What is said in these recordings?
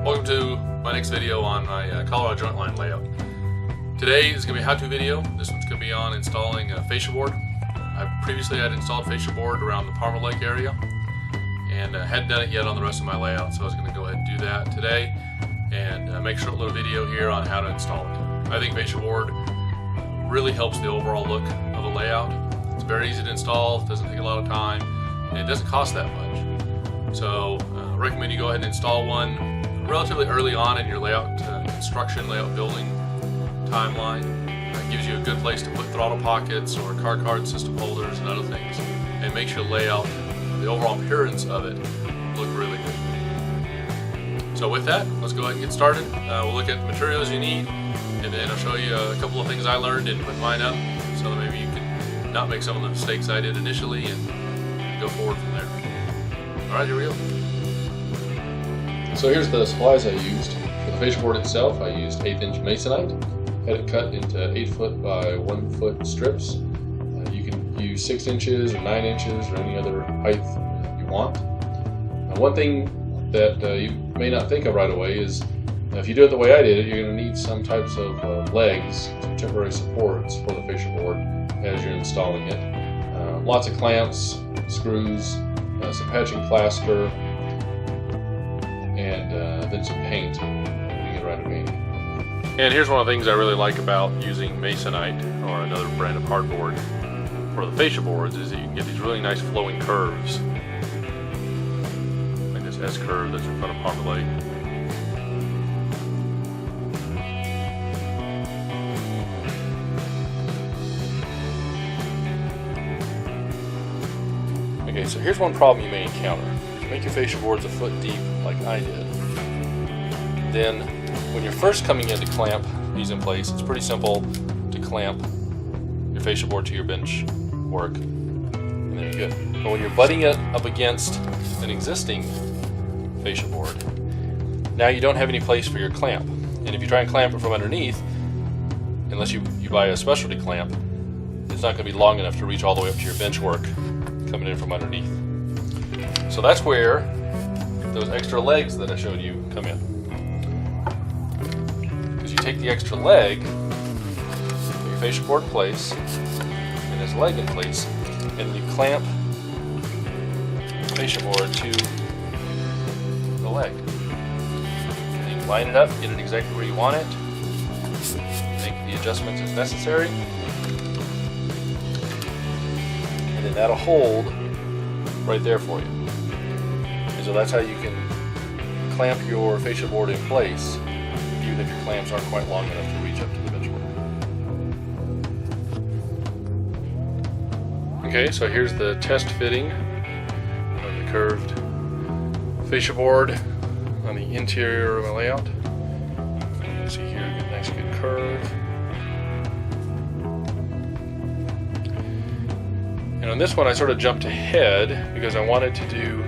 Welcome to my next video on my Colorado joint line layout. Today is going to be a how-to video. This one's going to be on installing a fascia board. Previously I'd installed fascia board around the Palmer Lake area and hadn't done it yet on the rest of my layout, so I was going to go ahead and do that today and make a short little video here on how to install it. I think fascia board really helps the overall look of the layout. It's very easy to install, it doesn't take a lot of time, and it doesn't cost that much. So I recommend you go ahead and install one relatively early on in your layout construction, layout building timeline. It gives you a good place to put throttle pockets or car card system holders and other things, and makes your layout, the overall appearance of it, look really good. So with that, let's go ahead and get started. We'll look at the materials you need, and then I'll show you a couple of things I learned and put mine up, so that maybe you can not make some of the mistakes I did initially and go forward from there. Alright, here we go. So here's the supplies I used. For the fascia board itself, I used 1/8 inch masonite. Had it cut into 8 foot by 1 foot strips. You can use 6 inches or 9 inches or any other height you want. One thing that you may not think of right away is if you do it the way I did it, you're going to need some types of legs, some temporary supports for the fascia board as you're installing it. Lots of clamps, screws, some patching plaster, and then some paint. You can write a paint. And here's one of the things I really like about using masonite or another brand of hardboard for the fascia boards is that you can get these really nice flowing curves, like this S curve that's in front of Palmer Lake. Okay, so here's one problem you may encounter. If you make your fascia boards a foot deep like I did, then when you're first coming in to clamp these in place, it's pretty simple to clamp your fascia board to your bench work, and there you're good. But when you're butting it up against an existing fascia board, now you don't have any place for your clamp. And if you try and clamp it from underneath, unless you buy a specialty clamp, it's not going to be long enough to reach all the way up to your bench work coming in from underneath. So that's where those extra legs that I showed you come in. Because you take the extra leg, put your fascia board in place, and this leg in place, and you clamp the fascia board to the leg. And you line it up, get it exactly where you want it, make the adjustments as necessary, and then that'll hold right there for you. And so that's how you can clamp your fascia board in place, even if your clamps aren't quite long enough to reach up to the benchmark. Okay, so here's the test fitting of the curved fascia board on the interior of my layout. You can see here, a nice good curve. And on this one I sort of jumped ahead because I wanted to do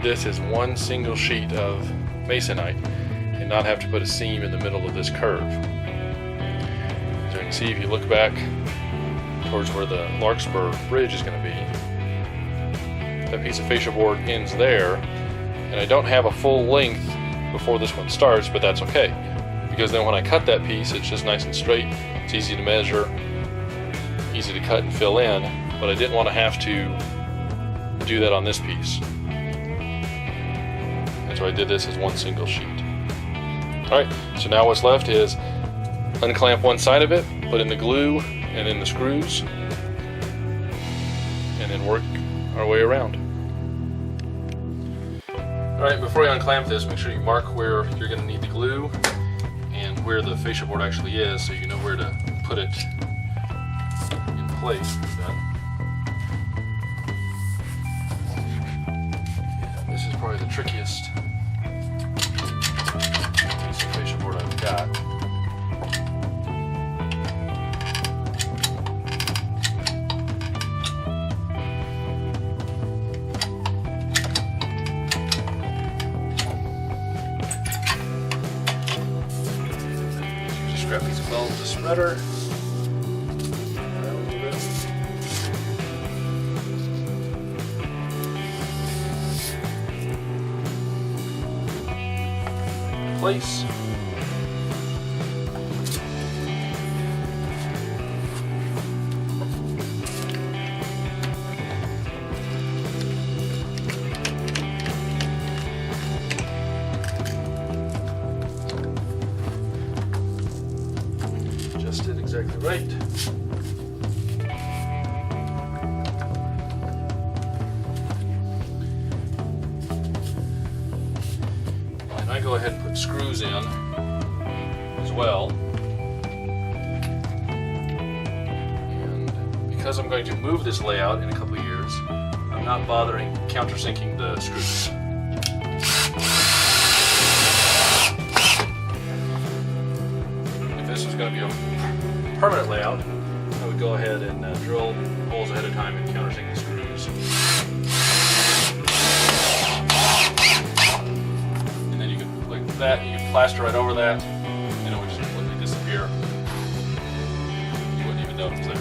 this as one single sheet of masonite and not have to put a seam in the middle of this curve. So you can see if you look back towards where the Larkspur Bridge is going to be, that piece of fascia board ends there, and I don't have a full length before this one starts, but that's okay, because then when I cut that piece it's just nice and straight, it's easy to measure, easy to cut and fill in, but I didn't want to have to do that on this piece. And so I did this as one single sheet. Alright, so now what's left is unclamp one side of it, put in the glue and in the screws, and then work our way around. Alright, before you unclamp this, make sure you mark where you're going to need the glue and where the fascia board actually is, so you know where to put it in place when you're done. This is probably the trickiest piece of fascia board I've got. Just grab these bones of the spreader. place. Just did exactly right. And I go ahead and put screws in as well. And because I'm going to move this layout in a couple of years, I'm not bothering countersinking the screws. If this was going to be a permanent layout, I would go ahead and drill holes ahead of time and countersink the screws. And then you could, like that, you could plaster right over that, and it would just completely disappear. You wouldn't even know it was there.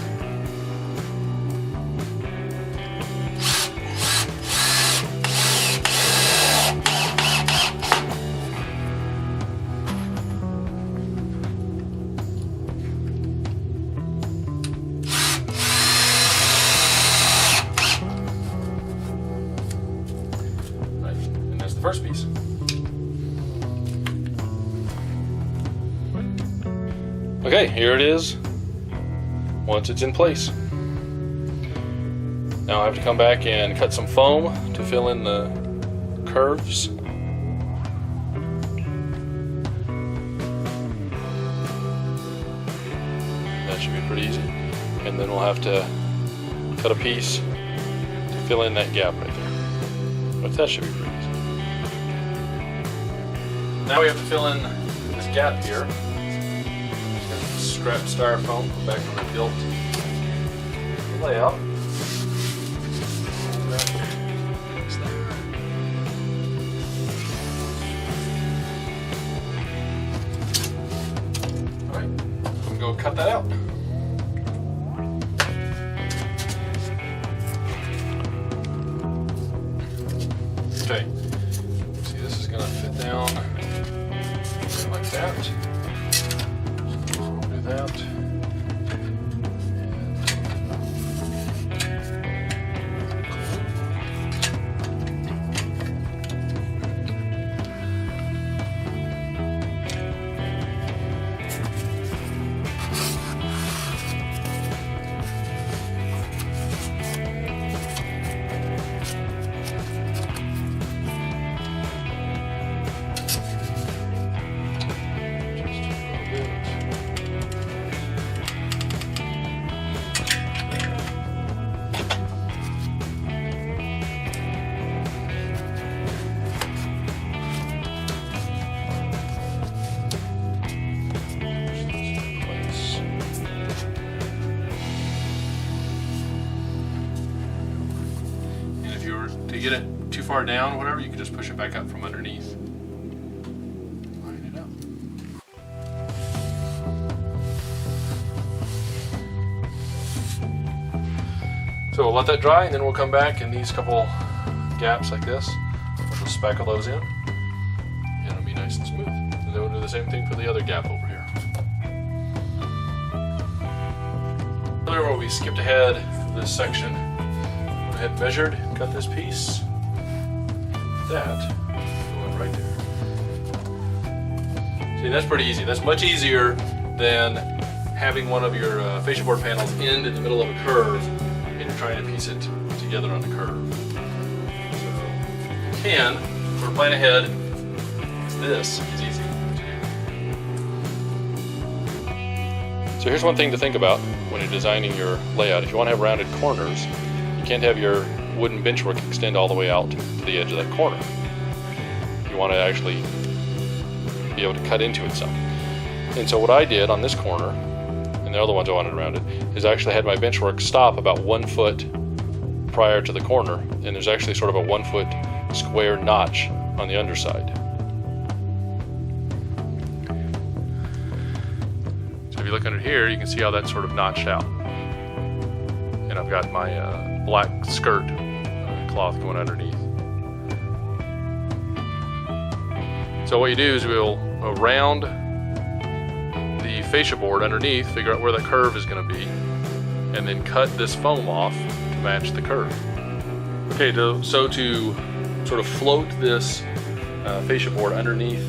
First piece. Okay, here it is once it's in place. Now I have to come back and cut some foam to fill in the curves. That should be pretty easy. And then we'll have to cut a piece to fill in that gap right there. But that should be pretty easy. Now we have to fill in this gap here. Just got some scrap styrofoam back when I built the layout. Alright, I'm going to go cut that out. Okay, see, this is going to fit down like that. So we'll do that. To get it too far down or whatever, you can just push it back up from underneath. Line it up. So we'll let that dry, and then we'll come back in these couple gaps like this. We'll just spackle those in, and it'll be nice and smooth. And then we'll do the same thing for the other gap over here. Earlier where we skipped ahead for this section, I had measured, cut this piece, that going right there. See, that's pretty easy. That's much easier than having one of your fascia board panels end in the middle of a curve and you're trying to piece it together on the curve. So you can, for plan ahead, this is easy to do. So here's one thing to think about when you're designing your layout. If you want to have rounded corners, you can't have your wooden benchwork extend all the way out to the edge of that corner. You want to actually be able to cut into it some. And so what I did on this corner, and the other ones I wanted rounded, is I actually had my benchwork stop about 1 foot prior to the corner, and there's actually sort of a 1 foot square notch on the underside. So if you look under here, you can see how that's sort of notched out. And I've got my black skirt cloth going underneath. So what you do is we'll around the fascia board underneath, figure out where that curve is going to be, and then cut this foam off to match the curve. Okay, so to sort of float this fascia board underneath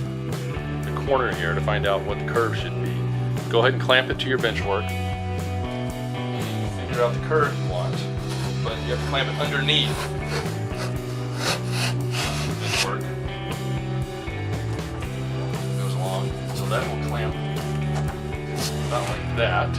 the corner here to find out what the curve should be, go ahead and clamp it to your bench work and figure out the curve you want, but you have to clamp it underneath the bench work. It goes along, so that will clamp about like that.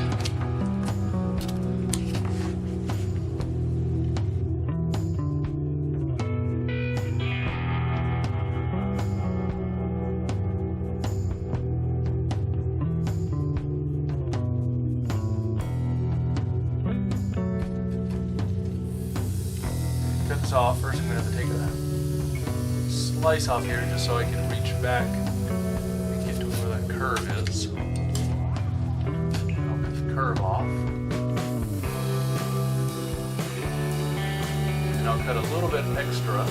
Cut this off. First I'm going to have to take a slice off here just so I can reach back and get to where that curve is. I'll cut the curve off. And I'll cut a little bit extra.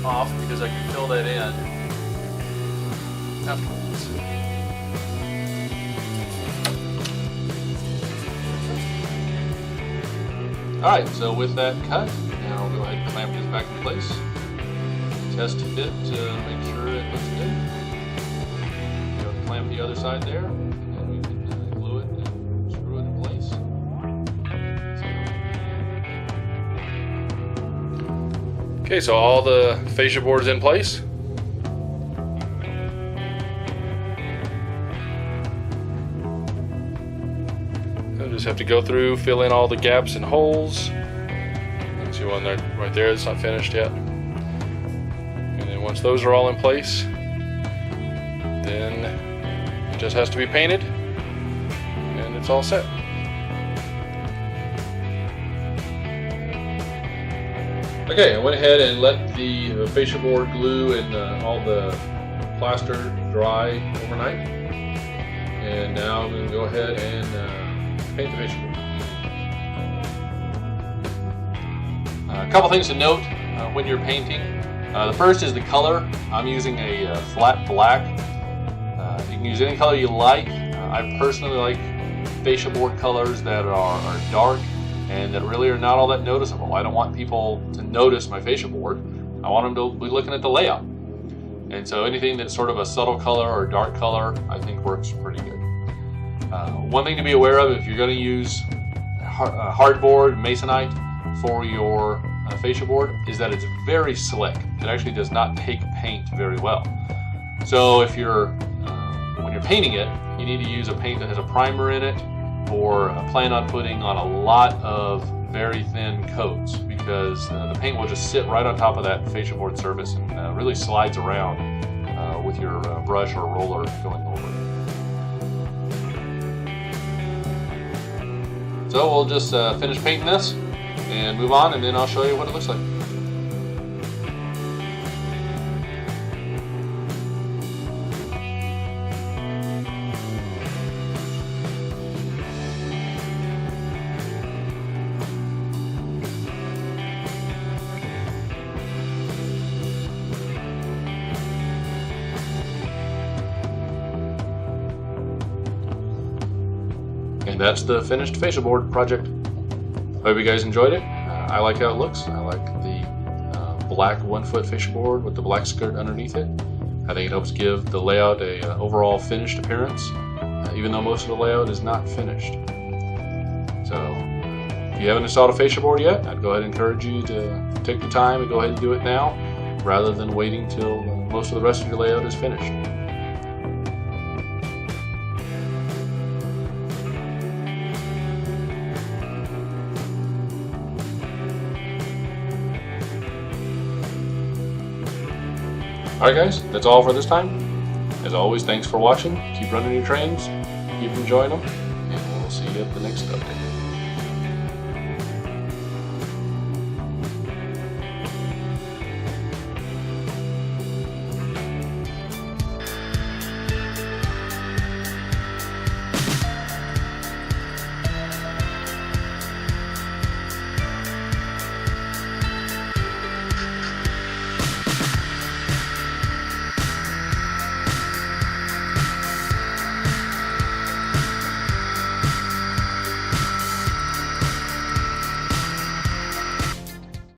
Off because I can fill that in afterwards. Alright, so with that cut, now we'll go ahead and clamp this back in place. Test fit to make sure it looks good. We'll clamp the other side there, and then we can glue it and screw it in place. Okay, so all the fascia board is in place. Just have to go through, fill in all the gaps and holes. See one there, right there, it's not finished yet. And then once those are all in place, then it just has to be painted and it's all set. Okay, I went ahead and let the fascia board glue and all the plaster dry overnight. And now I'm going to go ahead and paint the fascia board. A couple things to note when you're painting. The first is the color. I'm using a flat black. You can use any color you like. I personally like fascia board colors that are dark and that really are not all that noticeable. I don't want people to notice my fascia board. I want them to be looking at the layout. And so anything that's sort of a subtle color or dark color, I think works pretty good. One thing to be aware of if you're going to use hardboard, masonite for your fascia board is that it's very slick. It actually does not take paint very well. So if you're, when you're painting it, you need to use a paint that has a primer in it, or plan on putting on a lot of very thin coats, because the paint will just sit right on top of that fascia board surface and really slides around with your brush or roller going over it. So we'll just finish painting this and move on, and then I'll show you what it looks like. And that's the finished fascia board project. Hope you guys enjoyed it. I like how it looks. I like the black 1-foot fascia board with the black skirt underneath it. I think it helps give the layout a overall finished appearance, even though most of the layout is not finished. So if you haven't installed a fascia board yet, I'd go ahead and encourage you to take the time and go ahead and do it now, rather than waiting till most of the rest of your layout is finished. Alright guys, that's all for this time. As always, thanks for watching. Keep running your trains, keep enjoying them, and we'll see you at the next update.